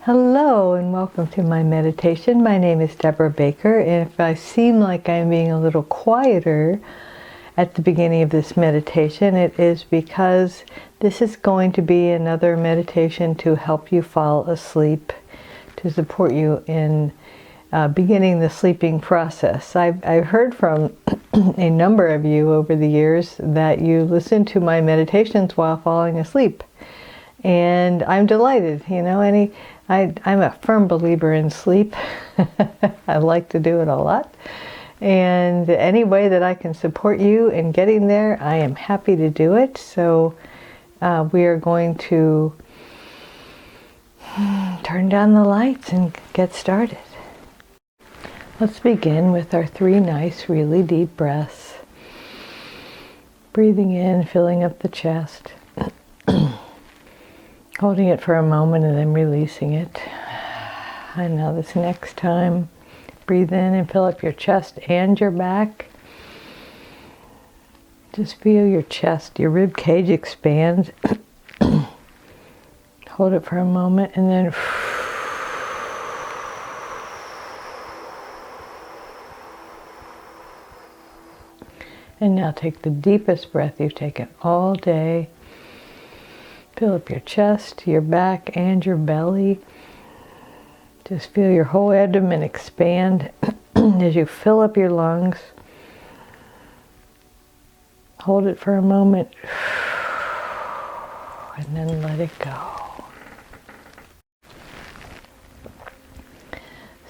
Hello and welcome to my meditation. My name is Debra Baker, and if I seem like I'm being a little quieter at the beginning of this meditation, it is because this is going to be another meditation to help you fall asleep, to support you in beginning the sleeping process. I've heard from a number of you over the years that you listen to my meditations while falling asleep. And I'm delighted, I'm a firm believer in sleep. I like to do it a lot. And any way that I can support you in getting there, I am happy to do it. So we are going to turn down the lights and get started. Let's begin with our 3 nice, really deep breaths. Breathing in, filling up the chest. Holding it for a moment and then releasing it. And now this next time, breathe in and fill up your chest and your back. Just feel your chest, your rib cage expand. Hold it for a moment and then and now take the deepest breath you've taken all day. Fill up your chest, your back, and your belly. Just feel your whole abdomen expand as you fill up your lungs. Hold it for a moment, and then let it go.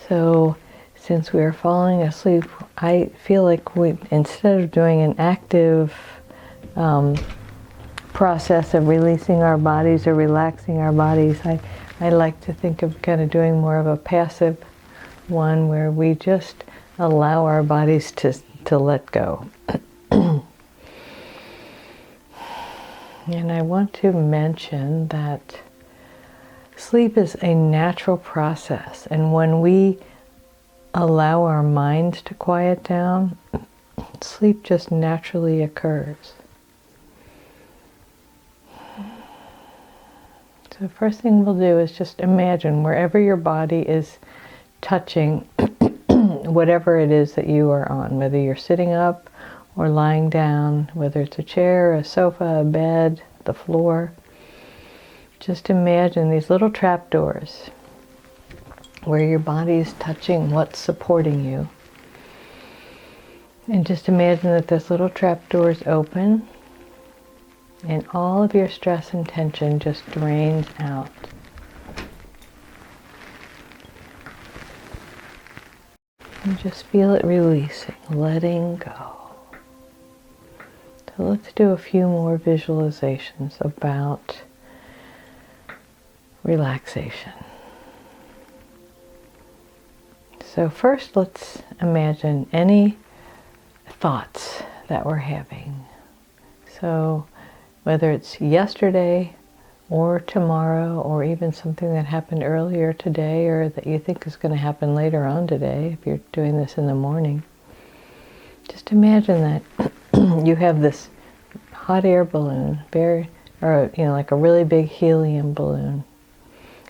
So, since we are falling asleep, I feel like instead of doing an active process of releasing our bodies or relaxing our bodies, I like to think of kind of doing more of a passive one where we just allow our bodies to let go. And I want to mention that sleep is a natural process, and when we allow our minds to quiet down, sleep just naturally occurs. The first thing we'll do is just imagine wherever your body is touching whatever it is that you are on, whether you're sitting up or lying down, whether it's a chair, a sofa, a bed, the floor. Just imagine these little trapdoors where your body is touching what's supporting you. And just imagine that those little trapdoors open and all of your stress and tension just drains out. And just feel it releasing, letting go. So let's do a few more visualizations about relaxation. So first, let's imagine any thoughts that we're having. So whether it's yesterday or tomorrow or even something that happened earlier today or that you think is going to happen later on today, if you're doing this in the morning, just imagine that you have this hot air balloon, like a really big helium balloon,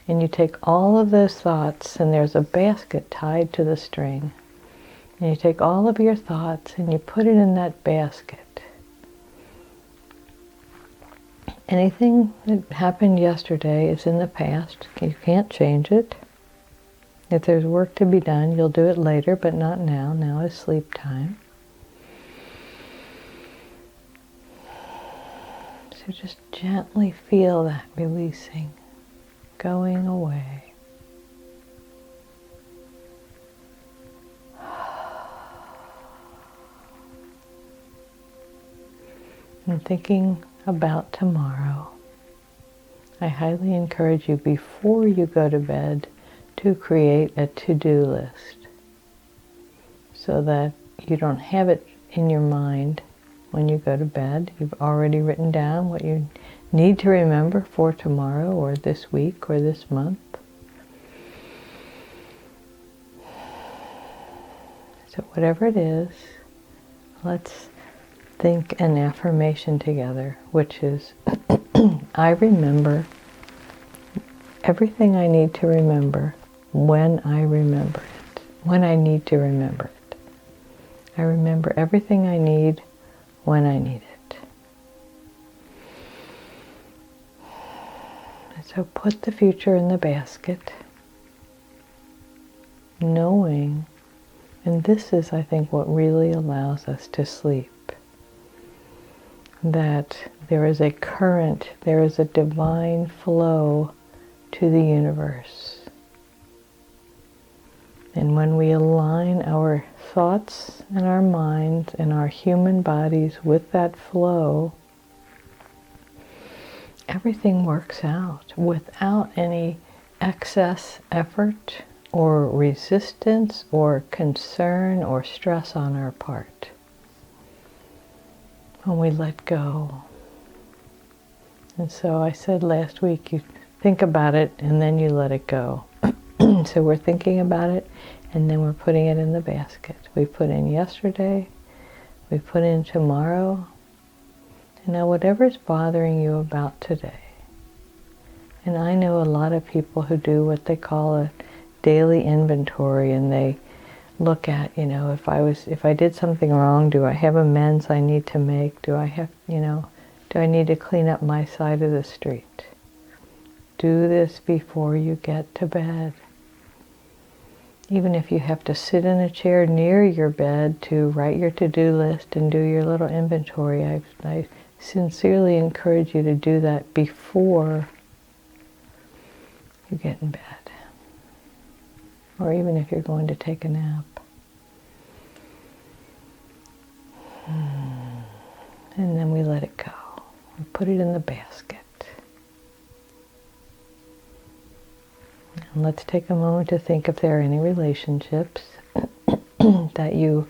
and you take all of those thoughts, and there's a basket tied to the string, and you take all of your thoughts and you put it in that basket. Anything that happened yesterday is in the past. You can't change it. If there's work to be done, you'll do it later, but not now. Now is sleep time. So just gently feel that releasing, going away. And thinking about tomorrow, I highly encourage you before you go to bed to create a to-do list so that you don't have it in your mind when you go to bed. You've already written down what you need to remember for tomorrow or this week or this month. So whatever it is, let's think an affirmation together, which is, I remember everything I need to remember when I remember it, when I need to remember it. I remember everything I need when I need it. And so put the future in the basket, knowing, and this is, I think, what really allows us to sleep, that there is a current, there is a divine flow to the universe. And when we align our thoughts and our minds and our human bodies with that flow, everything works out without any excess effort or resistance or concern or stress on our part. When we let go. And so I said last week, you think about it and then you let it go. So we're thinking about it and then we're putting it in the basket. We put in yesterday, we put in tomorrow, and now whatever's bothering you about today. And I know a lot of people who do what they call a daily inventory, and they look at, if I did something wrong, do I have amends I need to make? Do I have, do I need to clean up my side of the street? Do this before you get to bed. Even if you have to sit in a chair near your bed to write your to-do list and do your little inventory, I sincerely encourage you to do that before you get in bed. Or even if you're going to take a nap. And then we let it go. We put it in the basket. And let's take a moment to think if there are any relationships that you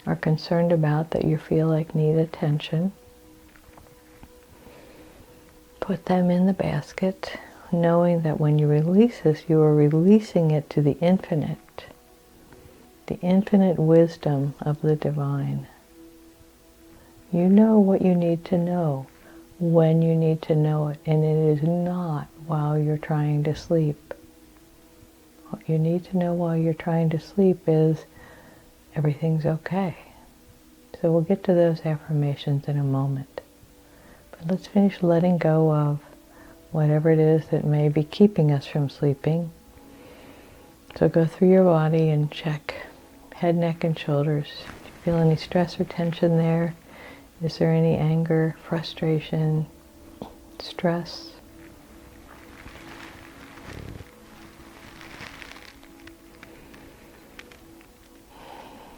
are concerned about, that you feel like need attention. Put them in the basket, knowing that when you release this, you are releasing it to the infinite wisdom of the divine. You know what you need to know when you need to know it, and it is not while you're trying to sleep. What you need to know while you're trying to sleep is everything's okay. So we'll get to those affirmations in a moment. But let's finish letting go of whatever it is that may be keeping us from sleeping. So go through your body and check head, neck, and shoulders. Do you feel any stress or tension there? Is there any anger, frustration, stress?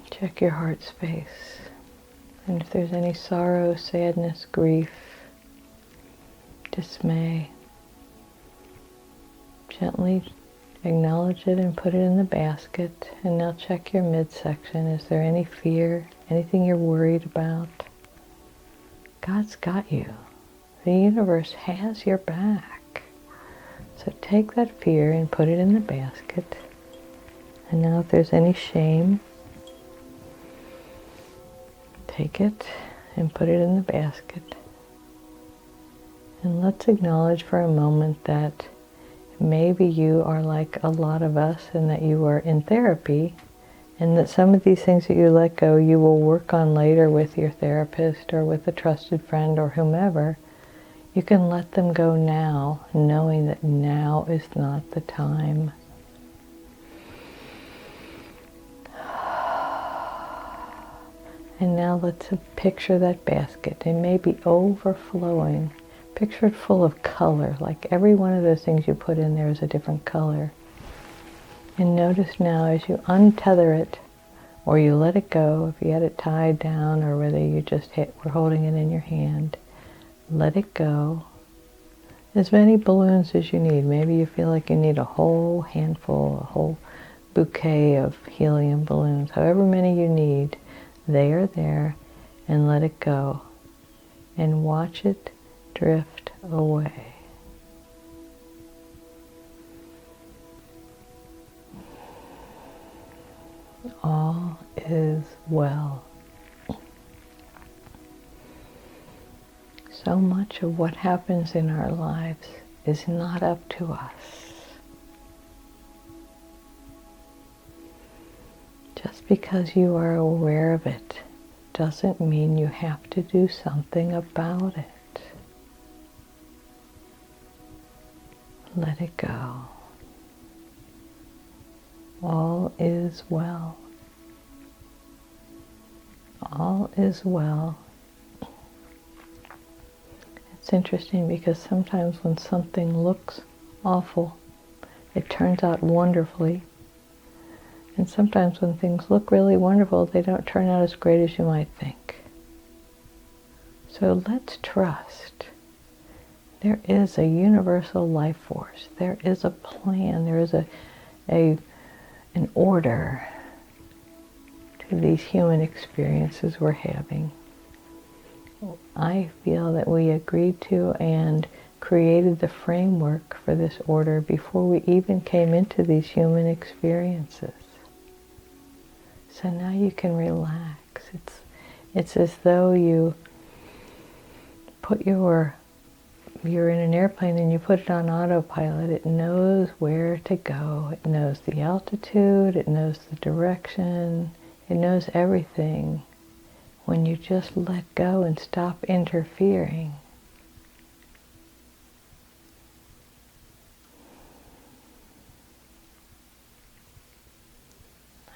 Check your heart space. And if there's any sorrow, sadness, grief, dismay, gently acknowledge it and put it in the basket. And now check your midsection. Is there any fear, anything you're worried about? God's got you. The universe has your back. So take that fear and put it in the basket. And now if there's any shame, take it and put it in the basket. And let's acknowledge for a moment that maybe you are like a lot of us and that you are in therapy, and that some of these things that you let go, you will work on later with your therapist or with a trusted friend or whomever. You can let them go now, knowing that now is not the time. And now let's picture that basket. It may be overflowing. Picture it full of color, like every one of those things you put in there is a different color. And notice now as you untether it, or you let it go, if you had it tied down, or whether you just were holding it in your hand, let it go. As many balloons as you need. Maybe you feel like you need a whole handful, a whole bouquet of helium balloons. However many you need, they are there, and let it go. And watch it drift away. All is well. So much of what happens in our lives is not up to us. Just because you are aware of it doesn't mean you have to do something about it. Let it go. All is well. All is well. It's interesting because sometimes when something looks awful, it turns out wonderfully. And sometimes when things look really wonderful, they don't turn out as great as you might think. So let's trust. There is a universal life force. There is a plan. There is an order to these human experiences we're having. I feel that we agreed to and created the framework for this order before we even came into these human experiences. So now you can relax. It's as though you put you're in an airplane and you put it on autopilot. It knows where to go. It knows the altitude. It knows the direction. It knows everything. When you just let go and stop interfering.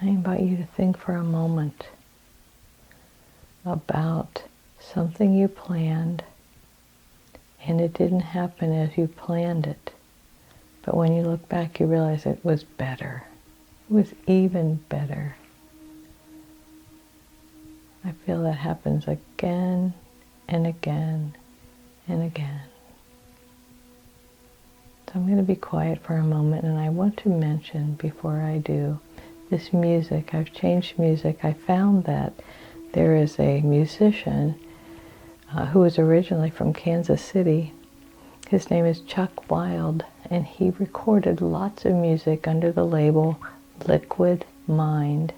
I invite you to think for a moment about something you planned and it didn't happen as you planned it. But when you look back, you realize it was better. It was even better. I feel that happens again and again and again. So I'm going to be quiet for a moment, and I want to mention before I do this music. I've changed music. I found that there is a musician who was originally from Kansas City. His name is Chuck Wild, and he recorded lots of music under the label Liquid Mind.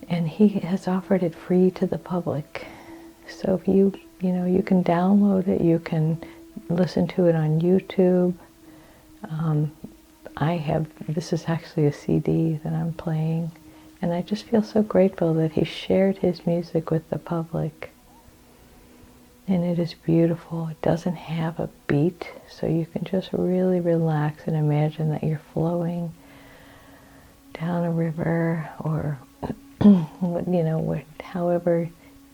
And he has offered it free to the public. So if you can download it, you can listen to it on YouTube. This is actually a CD that I'm playing, and I just feel so grateful that he shared his music with the public. And it is beautiful. It doesn't have a beat, so you can just really relax and imagine that you're flowing down a river or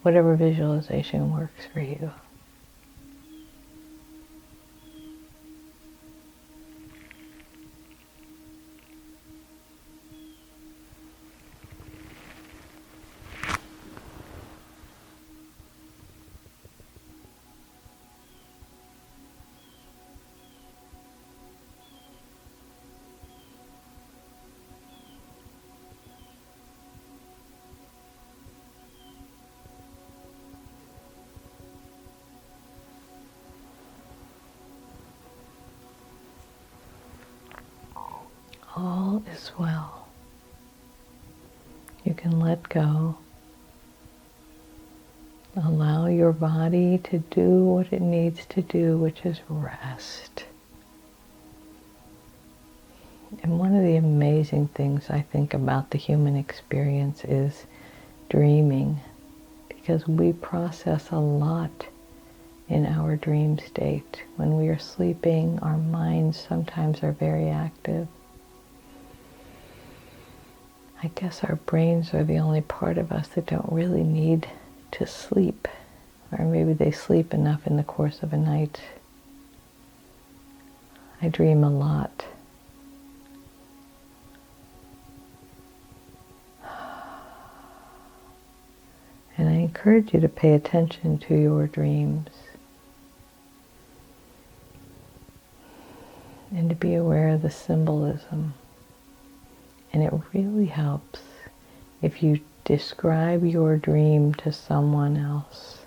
whatever visualization works for you. All is well. You can let go. Allow your body to do what it needs to do, which is rest. And one of the amazing things I think about the human experience is dreaming, because we process a lot in our dream state. When we are sleeping, our minds sometimes are very active. I guess our brains are the only part of us that don't really need to sleep, or maybe they sleep enough in the course of a night. I dream a lot. And I encourage you to pay attention to your dreams and to be aware of the symbolism. And it really helps if you describe your dream to someone else.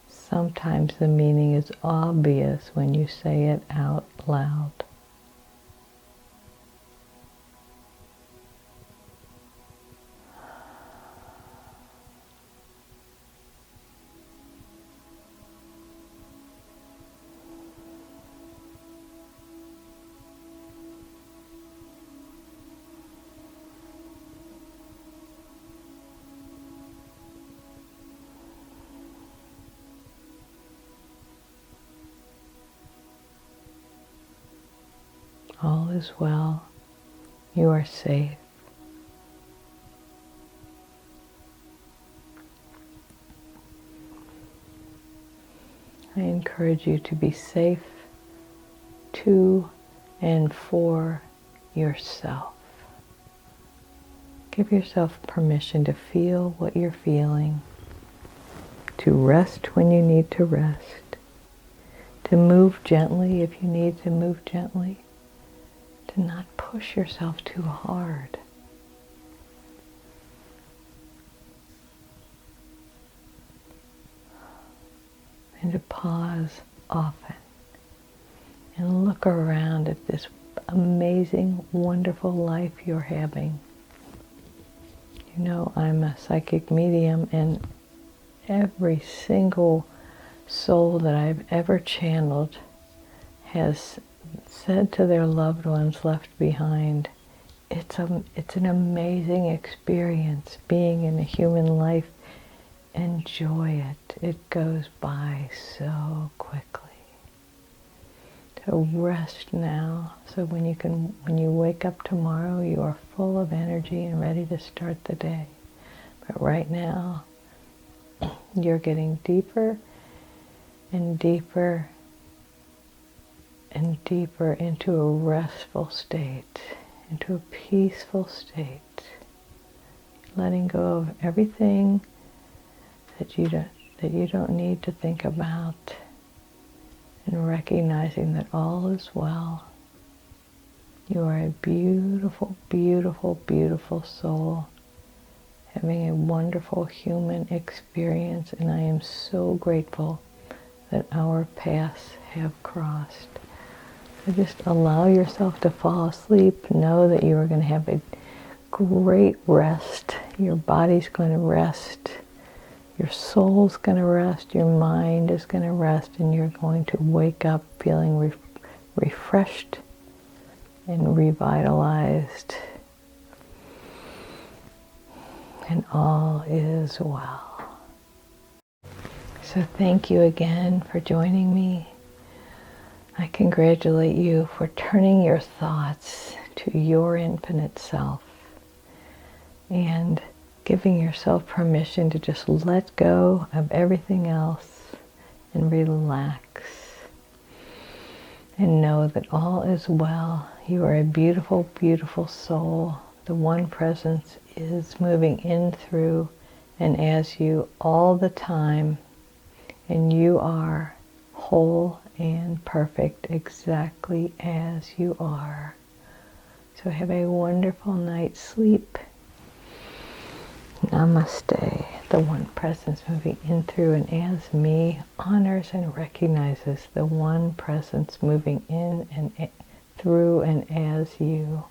Sometimes the meaning is obvious when you say it out loud. All is well. You are safe. I encourage you to be safe to and for yourself. Give yourself permission to feel what you're feeling, to rest when you need to rest, to move gently if you need to move gently, to not push yourself too hard. And to pause often and look around at this amazing, wonderful life you're having. You know, I'm a psychic medium, and every single soul that I've ever channeled has said to their loved ones left behind, it's an amazing experience being in a human life. Enjoy it. It goes by so quickly. To rest now, so when you wake up tomorrow, you are full of energy and ready to start the day. But right now, you're getting deeper and deeper and deeper into a restful state, into a peaceful state, letting go of everything that you don't need to think about, and recognizing that all is well. You are a beautiful, beautiful, beautiful soul, having a wonderful human experience, and I am so grateful that our paths have crossed. So just allow yourself to fall asleep. Know that you are going to have a great rest. Your body's going to rest. Your soul's going to rest, your mind is going to rest, and you're going to wake up feeling refreshed and revitalized. And all is well. So thank you again for joining me. I congratulate you for turning your thoughts to your infinite self and giving yourself permission to just let go of everything else and relax. And know that all is well. You are a beautiful, beautiful soul. The one presence is moving in through and as you all the time. And you are whole and perfect exactly as you are. So have a wonderful night's sleep. Namaste. The one presence moving in through and as me honors and recognizes the one presence moving in and through and as you.